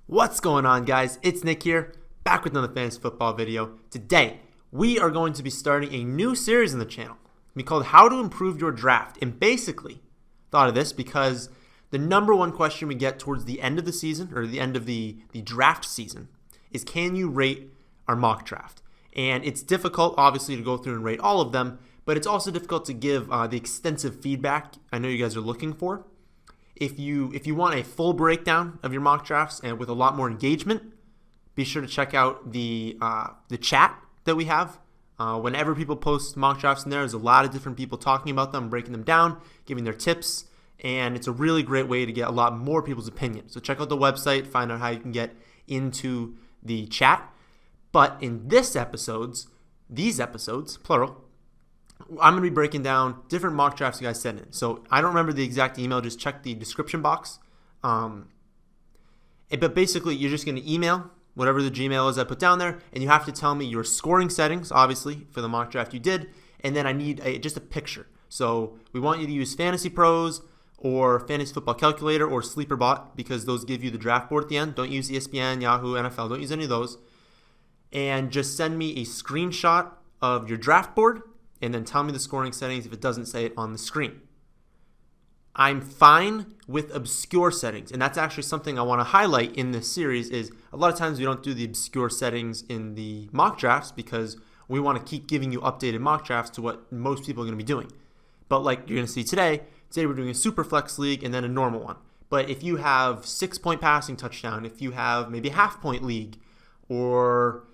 What's going on, guys? It's Nick here, back with another fantasy football video. Today, we are going to be starting a new series on the channel. It's called How to Improve Your Draft. And basically, thought of this because the number one question we get towards the end of the season, or the end of the draft season, is can you rate our mock draft? And it's difficult, obviously, to go through and rate all of them, but it's also difficult to give the extensive feedback I know you guys are looking for. If you want a full breakdown of your mock drafts and with a lot more engagement, be sure to check out the chat that we have. Whenever people post mock drafts in there's a lot of different people talking about them, breaking them down, giving their tips, and it's a really great way to get a lot more people's opinion. So check out the website, find out how you can get into the chat. But in these episodes, plural, I'm going to be breaking down different mock drafts you guys sent in. So I don't remember the exact email. Just check the description box. But basically, you're just going to email whatever the Gmail is I put down there, and you have to tell me your scoring settings, obviously, for the mock draft you did, and then I need just a picture. So we want you to use Fantasy Pros or Fantasy Football Calculator or SleeperBot because those give you the draft board at the end. Don't use ESPN, Yahoo, NFL. Don't use any of those. And just send me a screenshot of your draft board and then tell me the scoring settings if it doesn't say it on the screen. I'm fine with obscure settings, and that's actually something I want to highlight in this series is a lot of times we don't do the obscure settings in the mock drafts because we want to keep giving you updated mock drafts to what most people are going to be doing. But like you're going to see today we're doing a Superflex league and then a normal one. But if you have 6-point passing touchdown, if you have maybe a half-point league or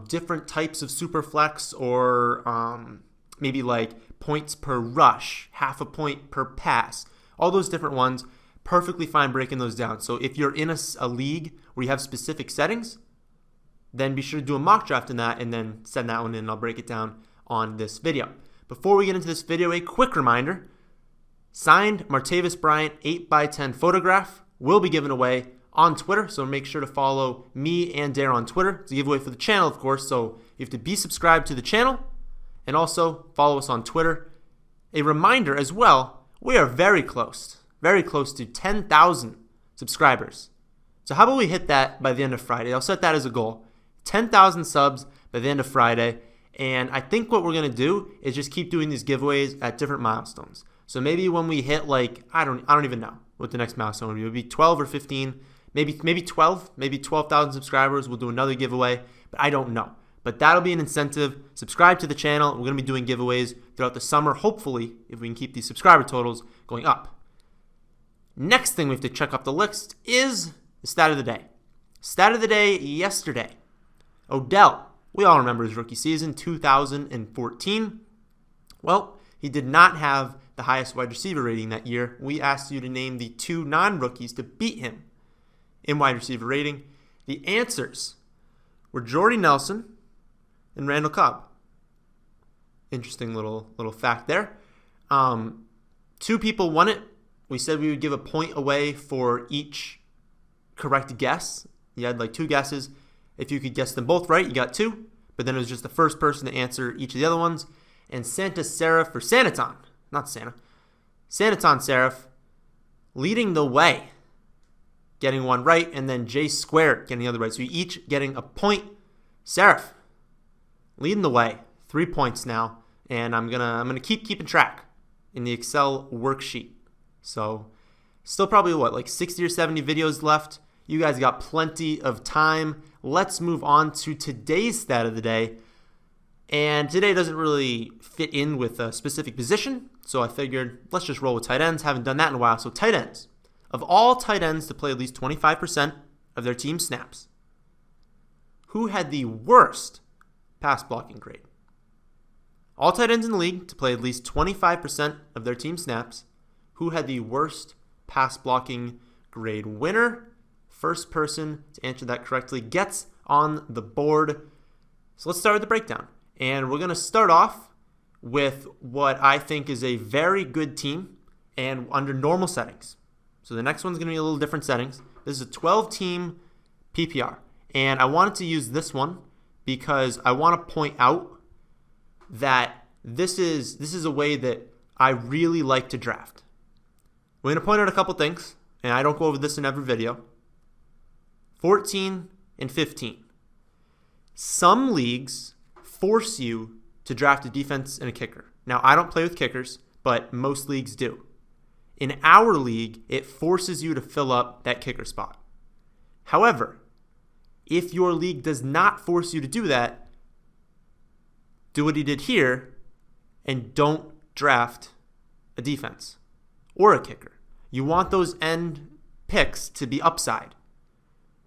different types of Superflex or maybe like points per rush, half a point per pass, all those different ones, perfectly fine breaking those down. So if you're in a league where you have specific settings, then be sure to do a mock draft in that and then send that one in and I'll break it down on this video. Before we get into this video, a quick reminder, signed Martavis Bryant 8x10 photograph will be given away on Twitter, so make sure to follow me and Dare on Twitter. It's a giveaway for the channel, of course, so you have to be subscribed to the channel and also follow us on Twitter. A reminder as well, we are very close to 10,000 subscribers. So how about we hit that by the end of Friday? I'll set that as a goal. 10,000 subs by the end of Friday. And I think what we're going to do is just keep doing these giveaways at different milestones. So maybe when we hit I don't even know what the next milestone would be. It would be 12 or 15, maybe 12, maybe 12,000 subscribers. We'll do another giveaway, but I don't know. But that'll be an incentive. Subscribe to the channel. We're going to be doing giveaways throughout the summer, hopefully, if we can keep these subscriber totals going up. Next thing we have to check off the list is the stat of the day. Stat of the day yesterday. Odell, we all remember his rookie season, 2014. Well, he did not have the highest wide receiver rating that year. We asked you to name the two non-rookies to beat him in wide receiver rating. The answers were Jordy Nelson and Randall Cobb. Interesting little fact there. Two people won it. We said we would give a point away for each correct guess. You had like two guesses. If you could guess them both right, you got two. But then it was just the first person to answer each of the other ones. And Santa Seraph for Sanaton, not Santa, Sanaton Seraph leading the way, getting one right, and then J Squared getting the other right. So each getting a point. Seraph leading the way, 3 points now, and I'm gonna keep keeping track in the Excel worksheet. So still probably like 60 or 70 videos left. You guys got plenty of time. Let's move on to today's stat of the day. And today doesn't really fit in with a specific position, so I figured let's just roll with tight ends. Haven't done that in a while. So tight ends. Of all tight ends to play at least 25% of their team snaps, who had the worst pass blocking grade? All tight ends in the league to play at least 25% of their team snaps, who had the worst pass blocking grade? Winner, first person to answer that correctly, gets on the board. So let's start with the breakdown. And we're going to start off with what I think is a very good team and under normal settings. So the next one's going to be a little different settings. This is a 12-team PPR. And I wanted to use this one because I want to point out that this is a way that I really like to draft. We're going to point out a couple things, and I don't go over this in every video. 14 and 15. Some leagues force you to draft a defense and a kicker. Now, I don't play with kickers, but most leagues do. In our league, it forces you to fill up that kicker spot. However, if your league does not force you to do that, do what he did here and don't draft a defense or a kicker. You want those end picks to be upside.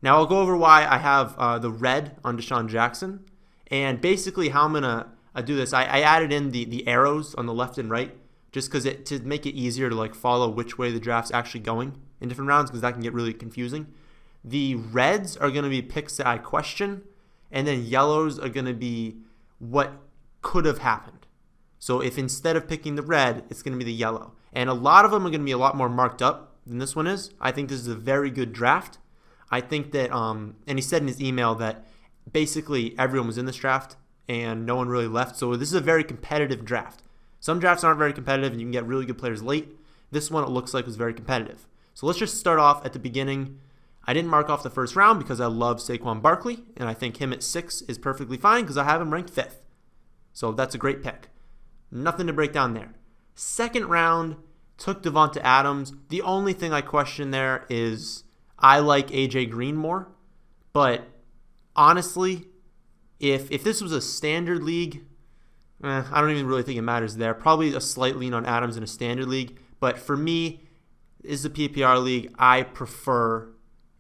Now, I'll go over why I have the red on Deshaun Jackson. And basically how I'm going to do this, I added in the arrows on the left and right just because to make it easier to like follow which way the draft's actually going in different rounds, because that can get really confusing. The reds are going to be picks that I question, and then yellows are going to be what could have happened. So if instead of picking the red, it's going to be the yellow. And a lot of them are going to be a lot more marked up than this one is. I think this is a very good draft. I think that, and he said in his email that basically everyone was in this draft and no one really left. So this is a very competitive draft. Some drafts aren't very competitive and you can get really good players late. This one, it looks like, was very competitive. So let's just start off at the beginning. I didn't mark off the first round because I love Saquon Barkley, and I think him at 6 is perfectly fine because I have him ranked 5th. So that's a great pick. Nothing to break down there. Second round, took Devonta Adams. The only thing I question there is I like A.J. Green more, but honestly, if this was a standard league, I don't even really think it matters there. Probably a slight lean on Adams in a standard league, but for me, this is a PPR league. I prefer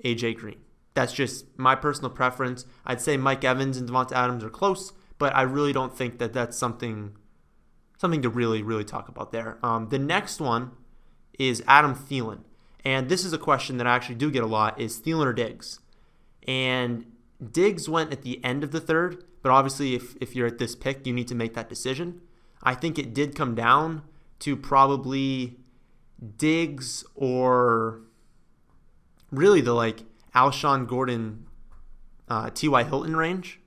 A.J. Green. That's just my personal preference. I'd say Mike Evans and Devonta Adams are close, but I really don't think that that's something to really, really talk about there. The next one is Adam Thielen. And this is a question that I actually do get a lot, is Thielen or Diggs? And Diggs went at the end of the third, but obviously if you're at this pick, you need to make that decision. I think it did come down to probably Diggs or really the like Alshon Gordon, T.Y. Hilton range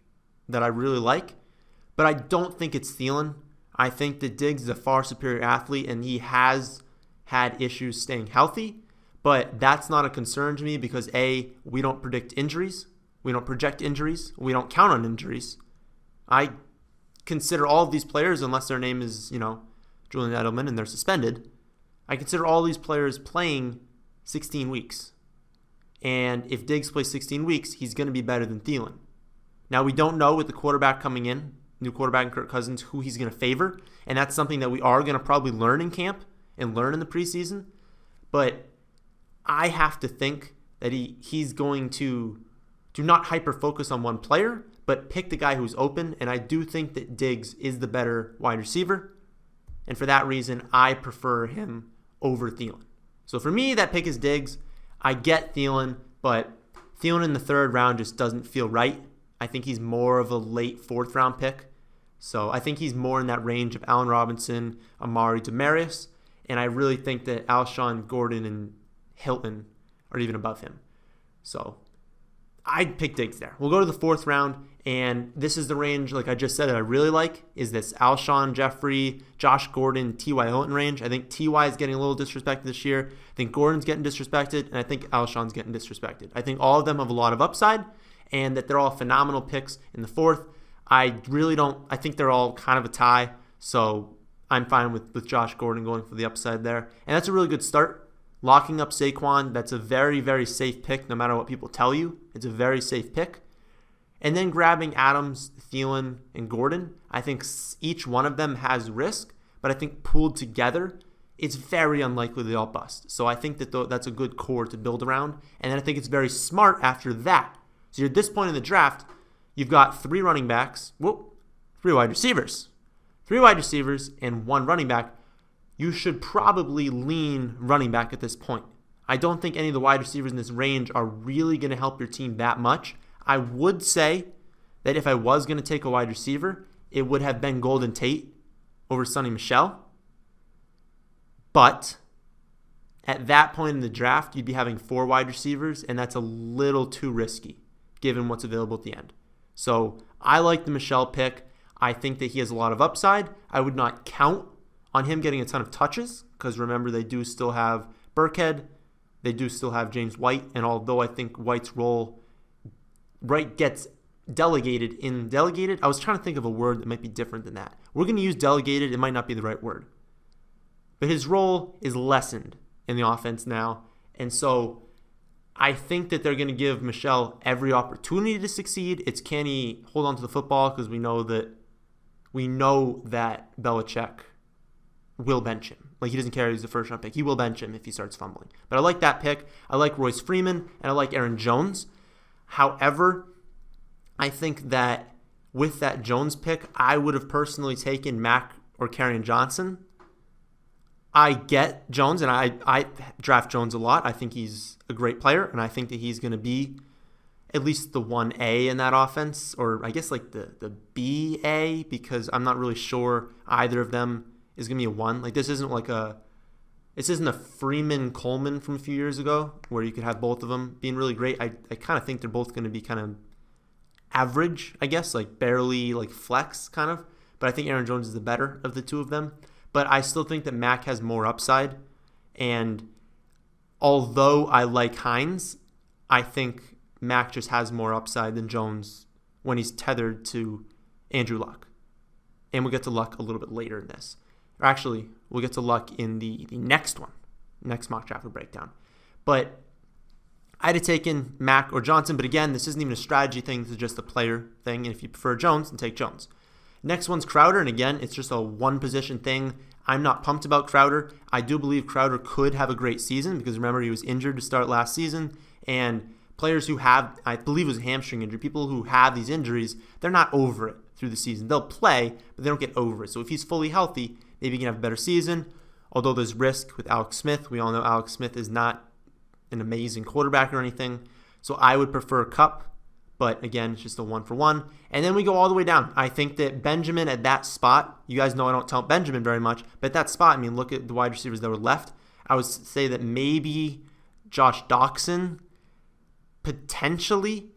that I really like. But I don't think it's Thielen. I think that Diggs is a far superior athlete, and he has had issues staying healthy. But that's not a concern to me because, A, we don't predict injuries. We don't project injuries. We don't count on injuries. I consider all of these players, unless their name is, Julian Edelman and they're suspended, I consider all these players playing 16 weeks. And if Diggs plays 16 weeks, he's going to be better than Thielen. Now, we don't know with the quarterback coming in, new quarterback in Kirk Cousins, who he's going to favor. And that's something that we are going to probably learn in camp and learn in the preseason. But I have to think that he's going to do not hyper-focus on one player, but pick the guy who's open. And I do think that Diggs is the better wide receiver. And for that reason, I prefer him over Thielen. So for me, that pick is Diggs. I get Thielen, but Thielen in the third round just doesn't feel right. I think he's more of a late fourth round pick. So I think he's more in that range of Allen Robinson, Amari, Demaryius. And I really think that Alshon, Gordon, and Hilton are even above him. So I'd pick Diggs there. We'll go to the fourth round, and this is the range, like I just said, that I really like, is this Alshon, Jeffrey, Josh Gordon, T.Y. Hilton range. I think T.Y. is getting a little disrespected this year. I think Gordon's getting disrespected, and I think Alshon's getting disrespected. I think all of them have a lot of upside, and that they're all phenomenal picks in the fourth. I think they're all kind of a tie, so I'm fine with Josh Gordon going for the upside there. And that's a really good start. Locking up Saquon, that's a very, very safe pick no matter what people tell you. It's a very safe pick. And then grabbing Adams, Thielen, and Gordon, I think each one of them has risk, but I think pooled together, it's very unlikely they all bust. So I think that that's a good core to build around. And then I think it's very smart after that. So you're at this point in the draft, you've got 3 running backs, 3 wide receivers. 3 wide receivers and 1 running back. You should probably lean running back at this point. I don't think any of the wide receivers in this range are really going to help your team that much. I would say that if I was going to take a wide receiver, it would have been Golden Tate over Sonny Michel. But at that point in the draft, you'd be having 4 wide receivers, and that's a little too risky given what's available at the end. So I like the Michel pick. I think that he has a lot of upside. I would not count on him getting a ton of touches because remember, they do still have Burkhead. They do still have James White. And although I think White's role right gets delegated. I was trying to think of a word that might be different than that. We're going to use delegated. It might not be the right word. But his role is lessened in the offense now. And so I think that they're going to give Michel every opportunity to succeed. It's can he hold on to the football, because we know that Belichick will bench him. Like, he doesn't care if he's the first round pick. He will bench him if he starts fumbling. But I like that pick. I like Royce Freeman, and I like Aaron Jones. However, I think that with that Jones pick, I would have personally taken Mack or Kerryon Johnson. I get Jones, and I draft Jones a lot. I think he's a great player, and I think that he's going to be at least the 1A in that offense, or I guess like the BA, because I'm not really sure either of them is going to be a 1. Like, this isn't a Freeman-Coleman from a few years ago where you could have both of them being really great. I kind of think they're both going to be kind of average, I guess, like barely like flex kind of. But I think Aaron Jones is the better of the two of them. But I still think that Mack has more upside. And although I like Hines, I think Mack just has more upside than Jones when he's tethered to Andrew Luck. And we'll get to Luck a little bit later in this. Or actually, we'll get to Luck in the next mock draft breakdown. But I'd have taken Mack or Johnson. But again, this isn't even a strategy thing. This is just a player thing. And if you prefer Jones, then take Jones. Next one's Crowder, and again, it's just a one-position thing. I'm not pumped about Crowder. I do believe Crowder could have a great season because, remember, he was injured to start last season, and players who have, I believe it was a hamstring injury, people who have these injuries, they're not over it through the season. They'll play, but they don't get over it. So if he's fully healthy, maybe he can have a better season, although there's risk with Alex Smith. We all know Alex Smith is not an amazing quarterback or anything, so I would prefer Kupp. But again, it's just a 1-for-1. And then we go all the way down. I think that Benjamin at that spot, you guys know I don't tell Benjamin very much, but at that spot, I mean, look at the wide receivers that were left. I would say that maybe Josh Doxson, potentially,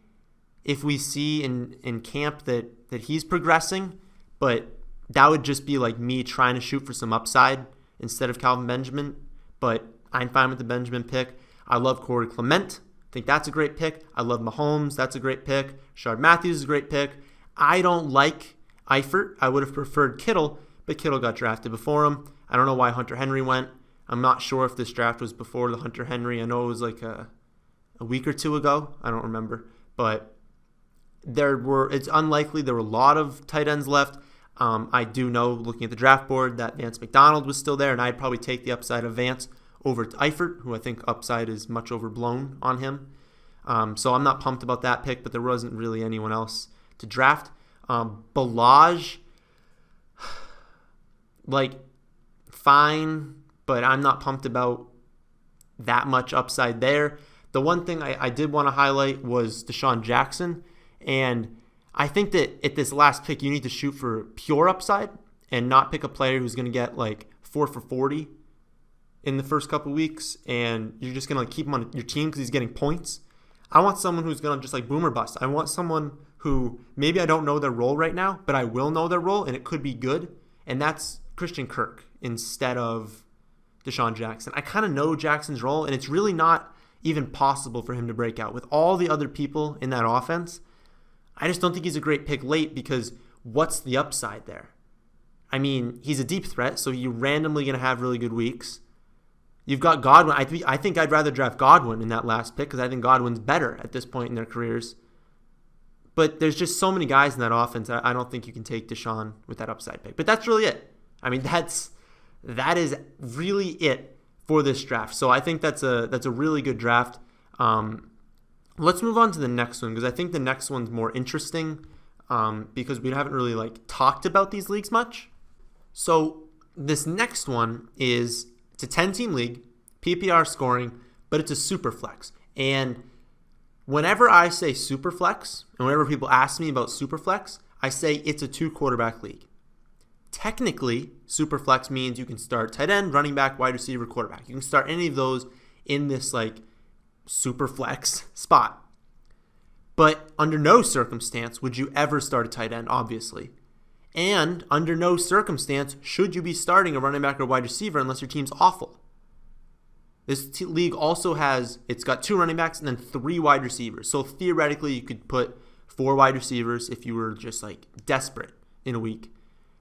if we see in camp that he's progressing, but that would just be like me trying to shoot for some upside instead of Calvin Benjamin. But I'm fine with the Benjamin pick. I love Corey Clement. I think that's a great pick. I love Mahomes. That's a great pick. Shard Matthews is a great pick. I don't like Eifert. I would have preferred Kittle, but Kittle got drafted before him. I don't know why Hunter Henry went. I'm not sure if this draft was before the Hunter Henry. I know it was like a week or two ago. I don't remember. But it's unlikely there were a lot of tight ends left. I do know, looking at the draft board, that Vance McDonald was still there, and I'd probably take the upside of Vance over to Eifert, who I think upside is much overblown on him. So I'm not pumped about that pick, but there wasn't really anyone else to draft. Balaj, like, fine, but I'm not pumped about that much upside there. The one thing I did want to highlight was Deshaun Jackson, and I think that at this last pick, you need to shoot for pure upside and not pick a player who's going to get like 4 for 40 in the first couple weeks, and you're just going to keep him on your team because he's getting points. I want someone who's going to just like boom or bust. I want someone who maybe I don't know their role right now, but I will know their role, and it could be good, and that's Christian Kirk instead of Deshaun Jackson. I kind of know Jackson's role, and it's really not even possible for him to break out. With all the other people in that offense, I just don't think he's a great pick late because what's the upside there? I mean, he's a deep threat, so you're randomly going to have really good weeks. You've got Godwin. I think I'd rather draft Godwin in that last pick because I think Godwin's better at this point in their careers. But there's just so many guys in that offense. I don't think you can take Deshaun with that upside pick. But that's really it. I mean, that is really it for this draft. So I think that's a really good draft. Let's move on to the next one because I think the next one's more interesting because we haven't really like talked about these leagues much. So this next one is, it's a 10-team league, PPR scoring, but it's a Superflex. And whenever I say Superflex, and whenever people ask me about Superflex, I say it's a 2-quarterback league. Technically, Superflex means you can start tight end, running back, wide receiver, quarterback. You can start any of those in this like Superflex spot. But under no circumstance would you ever start a tight end, obviously. And under no circumstance should you be starting a running back or wide receiver unless your team's awful. This league also it's got 2 running backs and then 3 wide receivers. So theoretically, you could put 4 wide receivers if you were just like desperate in a week.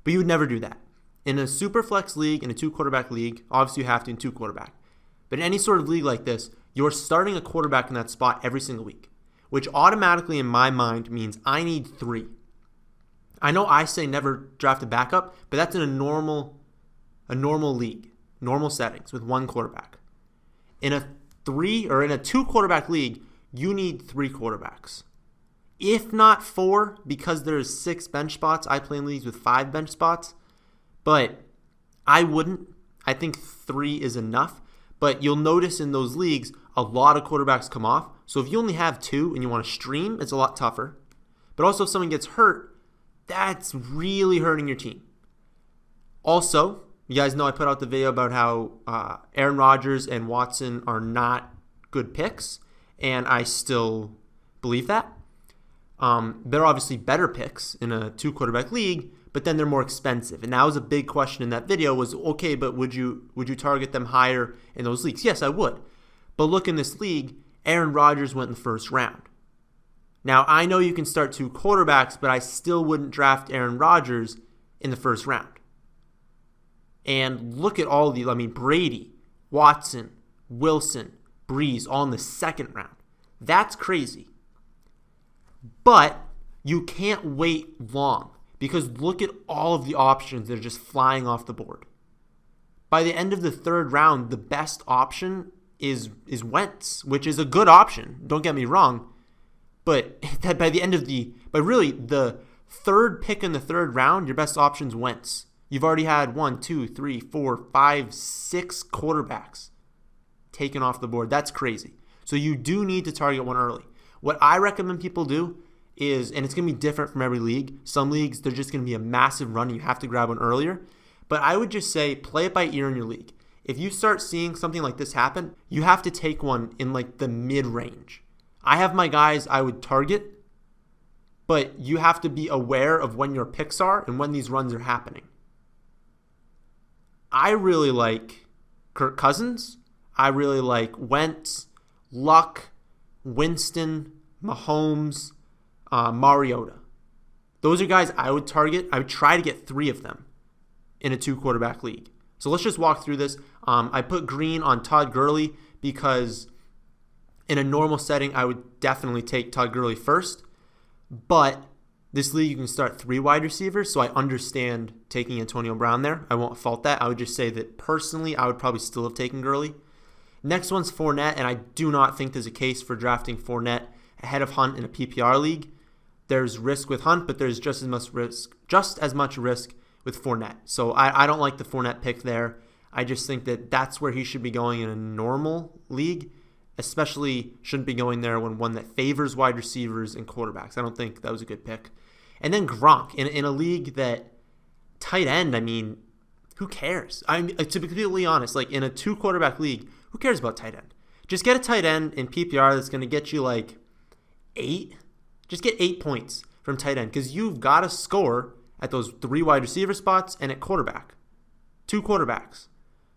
But you would never do that. In a Superflex league, in a 2-quarterback league, obviously you have to in 2-quarterback. But in any sort of league like this, you're starting a quarterback in that spot every single week, which automatically in my mind means I need 3. I know I say never draft a backup, but that's in a normal league, normal settings with 1 quarterback. In a 2-quarterback league, you need 3 quarterbacks. If not 4, because there's 6 bench spots. I play in leagues with 5 bench spots, but I wouldn't. I think 3 is enough. But you'll notice in those leagues, a lot of quarterbacks come off. So if you only have 2 and you want to stream, it's a lot tougher. But also if someone gets hurt, that's really hurting your team. Also, you guys know I put out the video about how Aaron Rodgers and Watson are not good picks, and I still believe that. They're obviously better picks in a 2-quarterback league, but then they're more expensive. And that was a big question in that video was, okay, but would you target them higher in those leagues? Yes, I would. But look in this league, Aaron Rodgers went in the first round. Now, I know you can start 2 quarterbacks, but I still wouldn't draft Aaron Rodgers in the first round. And look at all of these. I mean, Brady, Watson, Wilson, Breeze, all in the second round. That's crazy. But you can't wait long because look at all of the options that are just flying off the board. By the end of the 3rd round, the best option is Wentz, which is a good option. Don't get me wrong. But by the 3rd pick in the 3rd round, your best option is Wentz. You've already had 1, 2, 3, 4, 5, 6 quarterbacks taken off the board. That's crazy. So you do need to target one early. What I recommend people do is, and it's going to be different from every league. Some leagues, they're just going to be a massive run and you have to grab one earlier. But I would just say play it by ear in your league. If you start seeing something like this happen, you have to take one in like the mid-range. I have my guys I would target, but you have to be aware of when your picks are and when these runs are happening. I really like Kirk Cousins. I really like Wentz, Luck, Winston, Mahomes, Mariota. Those are guys I would target. I would try to get 3 of them in a 2-quarterback league. So let's just walk through this. I put green on Todd Gurley because in a normal setting, I would definitely take Todd Gurley first. But this league, you can start 3 wide receivers, so I understand taking Antonio Brown there. I won't fault that. I would just say that personally, I would probably still have taken Gurley. Next one's Fournette, and I do not think there's a case for drafting Fournette ahead of Hunt in a PPR league. There's risk with Hunt, but there's just as much risk with Fournette. So I don't like the Fournette pick there. I just think that that's where he should be going in a normal league, especially shouldn't be going there when one that favors wide receivers and quarterbacks. I don't think that was a good pick. And then Gronk, in a league that tight end, I mean, who cares? To be completely honest, like in a 2-quarterback league, who cares about tight end? Just get a tight end in PPR that's going to get you like 8. Just get 8 points from tight end because you've got to score at those 3 wide receiver spots and at quarterback. 2 quarterbacks.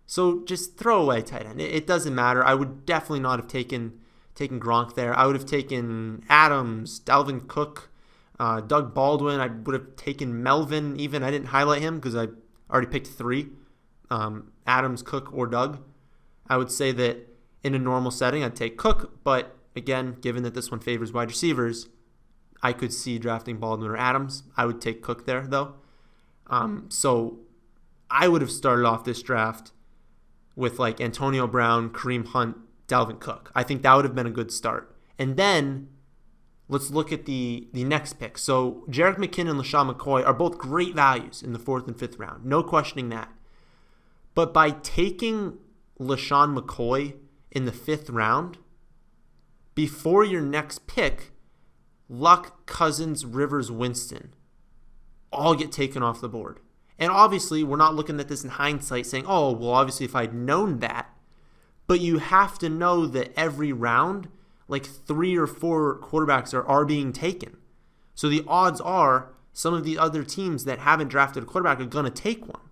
So just throw away tight end. It doesn't matter. I would definitely not have taken Gronk there. I would have taken Adams, Dalvin Cook, Doug Baldwin. I would have taken Melvin even. I didn't highlight him because I already picked 3. Adams, Cook, or Doug. I would say that in a normal setting, I'd take Cook. But again, given that this one favors wide receivers, I could see drafting Baldwin or Adams. I would take Cook there, though. So I would have started off this draft with like Antonio Brown, Kareem Hunt, Dalvin Cook. I think that would have been a good start. And then let's look at the next pick. So Jerick McKinnon and LaShawn McCoy are both great values in the 4th and 5th round. No questioning that. But by taking LaShawn McCoy in the 5th round, before your next pick, Luck, Cousins, Rivers, Winston all get taken off the board. And obviously, we're not looking at this in hindsight saying, oh, well, obviously, if I'd known that. But you have to know that every round, like 3 or 4 quarterbacks are being taken. So the odds are some of the other teams that haven't drafted a quarterback are going to take one.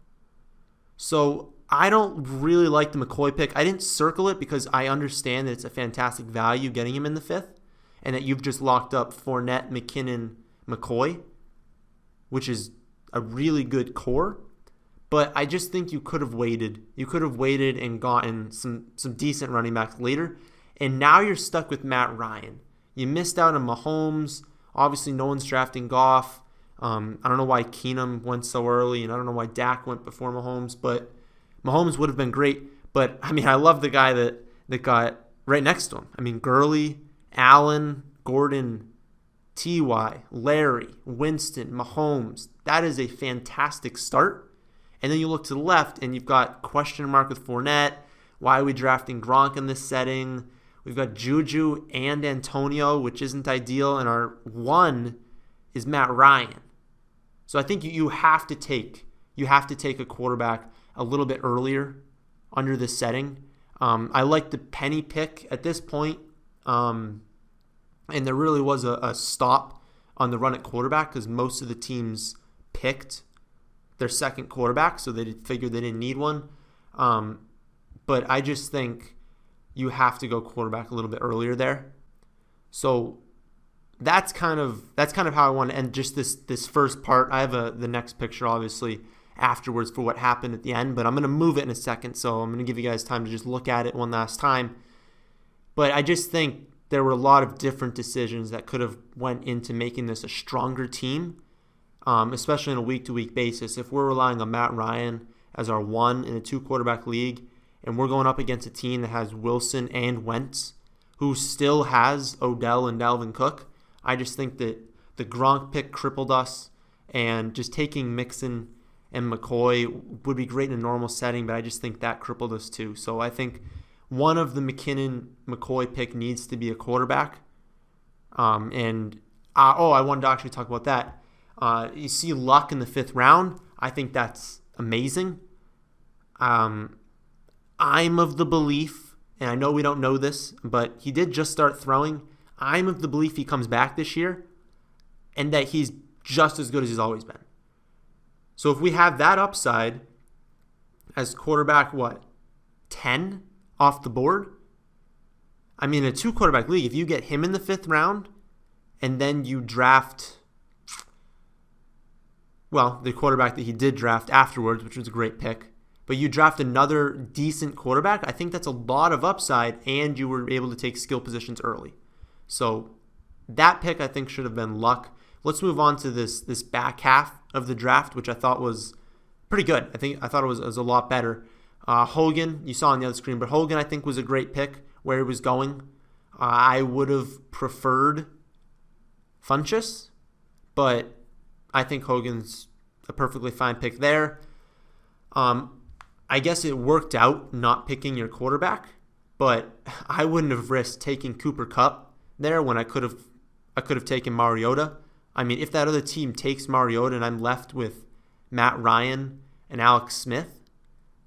So I don't really like the McCoy pick. I didn't circle it because I understand that it's a fantastic value getting him in the 5th and that you've just locked up Fournette, McKinnon, McCoy, which is a really good core. But I just think you could have waited. You could have waited and gotten some decent running backs later. And now you're stuck with Matt Ryan. You missed out on Mahomes. Obviously, no one's drafting Goff. I don't know why Keenum went so early, and I don't know why Dak went before Mahomes. But Mahomes would have been great. But, I mean, I love the guy that got right next to him. I mean, Gurley, Allen, Gordon, T.Y., Larry, Winston, Mahomes. That is a fantastic start. And then you look to the left, and you've got question mark with Fournette. Why are we drafting Gronk in this setting? We've got Juju and Antonio, which isn't ideal. And our 1 is Matt Ryan. So I think you have to take a quarterback a little bit earlier under this setting. I like the Penny pick at this point. And there really was a stop on the run at quarterback because most of the teams picked their second quarterback, so they figured they didn't need one. But I just think you have to go quarterback a little bit earlier there. So that's kind of how I want to end just this first part. I have the next picture obviously afterwards for what happened at the end, but I'm going to move it in a second, so I'm going to give you guys time to just look at it one last time. But I just think there were a lot of different decisions that could have went into making this a stronger team, especially on a week-to-week basis. If we're relying on Matt Ryan as our 1 in a 2-quarterback league, and we're going up against a team that has Wilson and Wentz, who still has Odell and Dalvin Cook, I just think that the Gronk pick crippled us, and just taking Mixon and McCoy would be great in a normal setting, but I just think that crippled us too. So I think one of the McKinnon-McCoy pick needs to be a quarterback. I wanted to actually talk about that. You see Luck in the 5th round. I think that's amazing. I'm of the belief, and I know we don't know this, but he did just start throwing. I'm of the belief he comes back this year and that he's just as good as he's always been. So if we have that upside as quarterback, 10 off the board? I mean, a 2-quarterback league, if you get him in the 5th round and then you draft, the quarterback that he did draft afterwards, which was a great pick, but you draft another decent quarterback, I think that's a lot of upside, and you were able to take skill positions early. So that pick, I think, should have been Luck. Let's move on to this back half of the draft, which I thought was pretty good. I thought it was a lot better. Hogan, you saw on the other screen, but Hogan, I think, was a great pick where he was going. I would have preferred Funchess, but I think Hogan's a perfectly fine pick there. I guess it worked out not picking your quarterback, but I wouldn't have risked taking Cooper Kupp there when I could have taken Mariota. I mean, if that other team takes Mariota and I'm left with Matt Ryan and Alex Smith,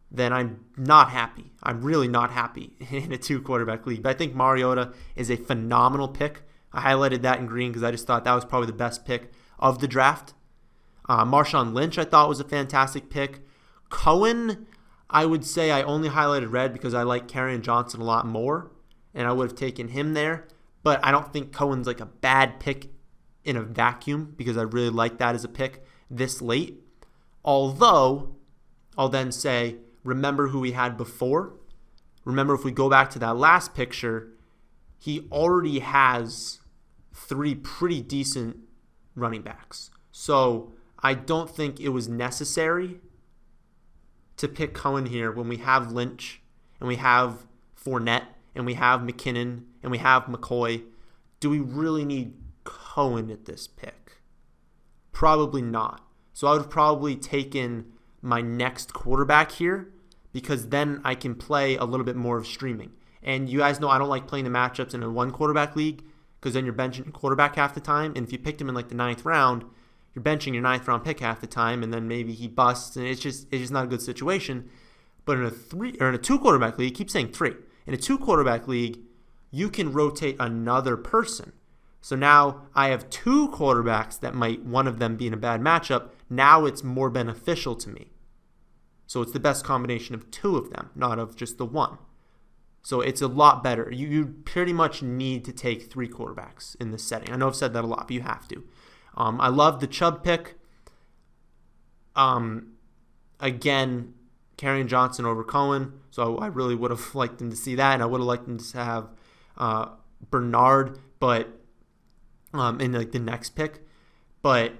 then I'm not happy. I'm really not happy in a 2-quarterback league. But I think Mariota is a phenomenal pick. I highlighted that in green because I just thought that was probably the best pick of the draft. Marshawn Lynch I thought was a fantastic pick. Cohen, I would say I only highlighted red because I like Kerryon Johnson a lot more, and I would have taken him there. But I don't think Cohen's like a bad pick in a vacuum because I really like that as a pick this late. Although, I'll then say, remember who we had before. Remember, if we go back to that last picture, he already has 3 pretty decent running backs. So I don't think it was necessary to pick Cohen here when we have Lynch and we have Fournette and we have McKinnon and we have McCoy. Do we really need Cohen at this pick? Probably not. So I would have probably taken my next quarterback here because then I can play a little bit more of streaming. And you guys know I don't like playing the matchups in a 1-quarterback league because then you're benching your quarterback half the time. And if you picked him in like the 9th round, you're benching your 9th round pick half the time, and then maybe he busts, and it's just not a good situation. But in a 2-quarterback league, keep saying 3. In a 2-quarterback league, you can rotate another person. So now I have 2 quarterbacks that might one of them be in a bad matchup. Now it's more beneficial to me. So it's the best combination of two of them, not of just the one. So it's a lot better. You pretty much need to take 3 quarterbacks in this setting. I know I've said that a lot, but you have to. I love the Chubb pick. Again, Kerryon Johnson over Cohen. So I really would have liked him to see that, and I would have liked him to have Bernard, but in like the next pick. But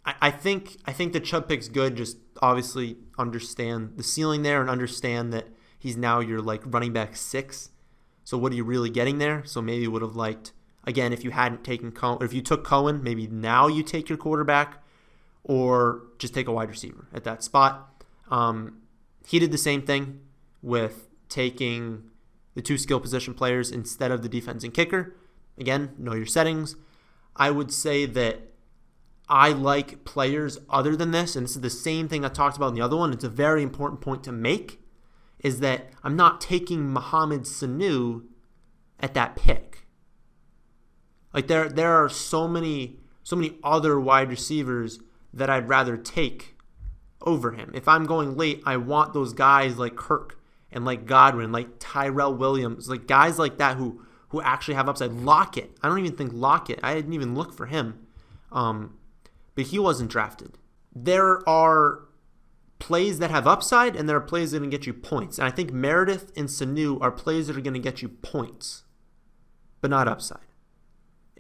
I think the Chubb pick's good. Just obviously understand the ceiling there and understand that he's now your like running back 6. So what are you really getting there? So maybe would have liked, again, if you hadn't taken Cohen, or if you took Cohen, maybe now you take your quarterback, or just take a wide receiver at that spot. He did the same thing with taking the 2 skill position players instead of the defense and kicker. Again, know your settings. I would say that I like players other than this, and this is the same thing I talked about in the other one. It's a very important point to make, is that I'm not taking Mohamed Sanu at that pick. Like there are so many other wide receivers that I'd rather take over him. If I'm going late, I want those guys like Kirk and like Godwin, like Tyrell Williams, like guys like that who actually have upside. Lockett. I don't even think Lockett. I didn't even look for him. But he wasn't drafted. There are plays that have upside, and there are plays that are going to get you points. And I think Meredith and Sanu are plays that are going to get you points, but not upside.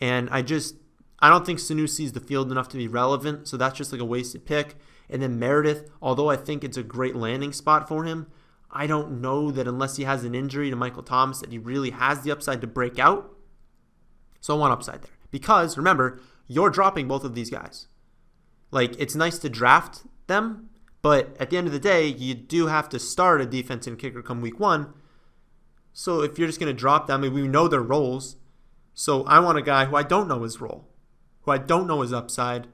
And I don't think Sanu sees the field enough to be relevant, so that's just like a wasted pick. And then Meredith, although I think it's a great landing spot for him, I don't know that unless he has an injury to Michael Thomas that he really has the upside to break out. So I want upside there. Because, remember, you're dropping both of these guys. Like, it's nice to draft them, but at the end of the day, you do have to start a defense and kicker come week 1. So if you're just going to drop them, I mean, we know their roles. So I want a guy who I don't know his role, who I don't know his upside,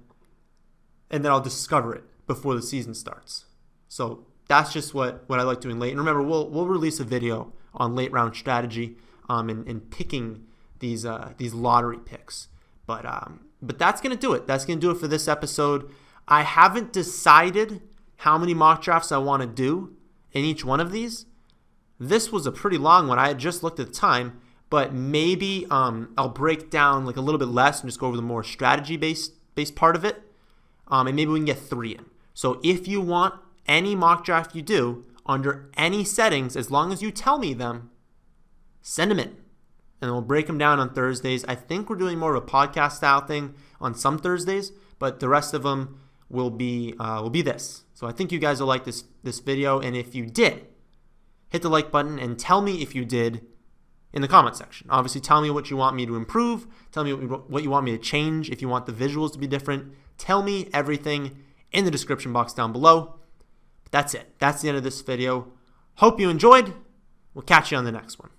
and then I'll discover it before the season starts. So that's just what I like doing late. And remember, we'll release a video on late round strategy and picking these lottery picks. But that's going to do it. That's going to do it for this episode. I haven't decided how many mock drafts I want to do in each one of these. This was a pretty long one. I had just looked at the time, but maybe I'll break down like a little bit less and just go over the more strategy-based part of it. And maybe we can get 3 in. So if you want any mock draft you do under any settings, as long as you tell me them, send them in. And we'll break them down on Thursdays. I think we're doing more of a podcast style thing on some Thursdays, but the rest of them will be this. So I think you guys will like this video, and if you did, hit the like button and tell me if you did in the comment section. Obviously, tell me what you want me to improve. Tell me what you want me to change. If you want the visuals to be different, tell me everything in the description box down below. But that's it. That's the end of this video. Hope you enjoyed. We'll catch you on the next one.